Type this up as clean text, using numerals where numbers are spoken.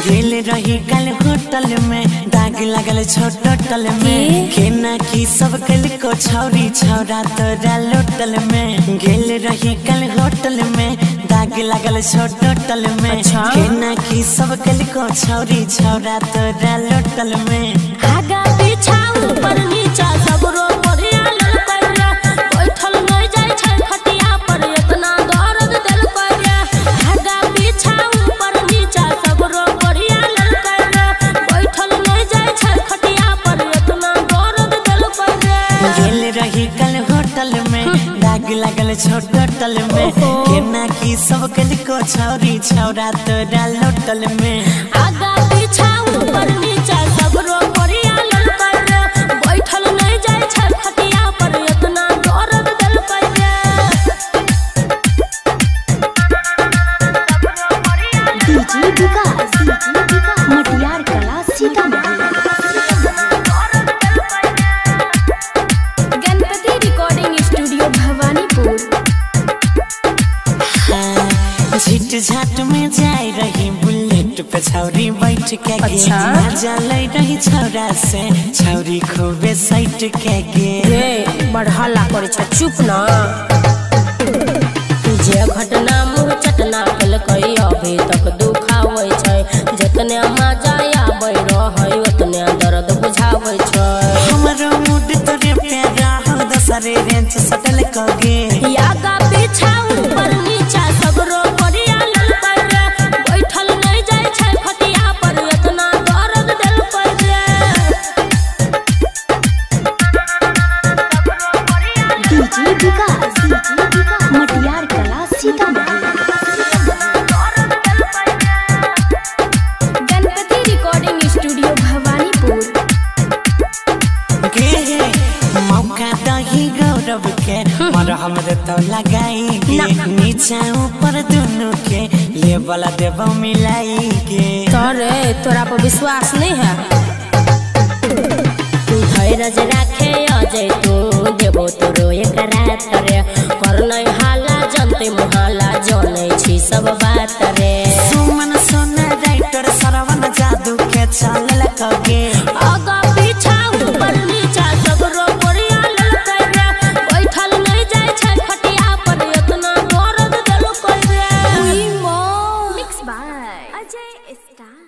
गेल रही कल होटल में दाग लगल छोटल में केना की सब कल को छौरी छौरा तोरा लोटल में गेल रही कल होटल में दाग लगल छोटल में केना की सब कल को छौरी छौरा तोरा लोटल में आगा पीछा ऊपर नीचा सब रो लगल छोटल में केना की सब कल को छौरी छौरा तोरा लोटल में आगा पीछा ऊपर नीचा सब रो परिया ललकर बैठल नहीं जाय छै खटिया पर इतना दर्द दिल पर डीजे विकास मटियार कला सीतामढ़ी झिट झाट में जाए रही बुलेट पे छौरी बैठ के मजा ले रही छौरा से छौरी खूबे सैट के गे बढ़ला करे छ चुप ना जे घटना मुँह चटना कल कई अभी तक दुखावे छै जतने मजा आबै रहै उतने दर्द बुझावे छै हमरो मूड तोरे प्यारा हो दसरे रेंच सटल कगे आगा पीछा ऊपर नीचा सब रो मटियार कला सीतामढ़ी गणपति रिकॉर्डिंग स्टूडियो भवानीपुर मौका दही गौरव के मर हमरे तो लगाई नीचा ऊपर दोनों के ले वाला देव मिलाई के तोरा पर विश्वास नहीं है धैर्य राखे अजय तू देबो तोरो एक रात रे करनै हाला जनते मुहाला जानै छी सब बात रे सुमन सोना राइटर सरवन जादू के चलल कगे आगा पीछा ऊपर नीचा सब रो परिया ललकर बैठल नहीं जाय छै खटिया पर इतना दर्द दिल कर रे मिक्स बाय अजय स्टार।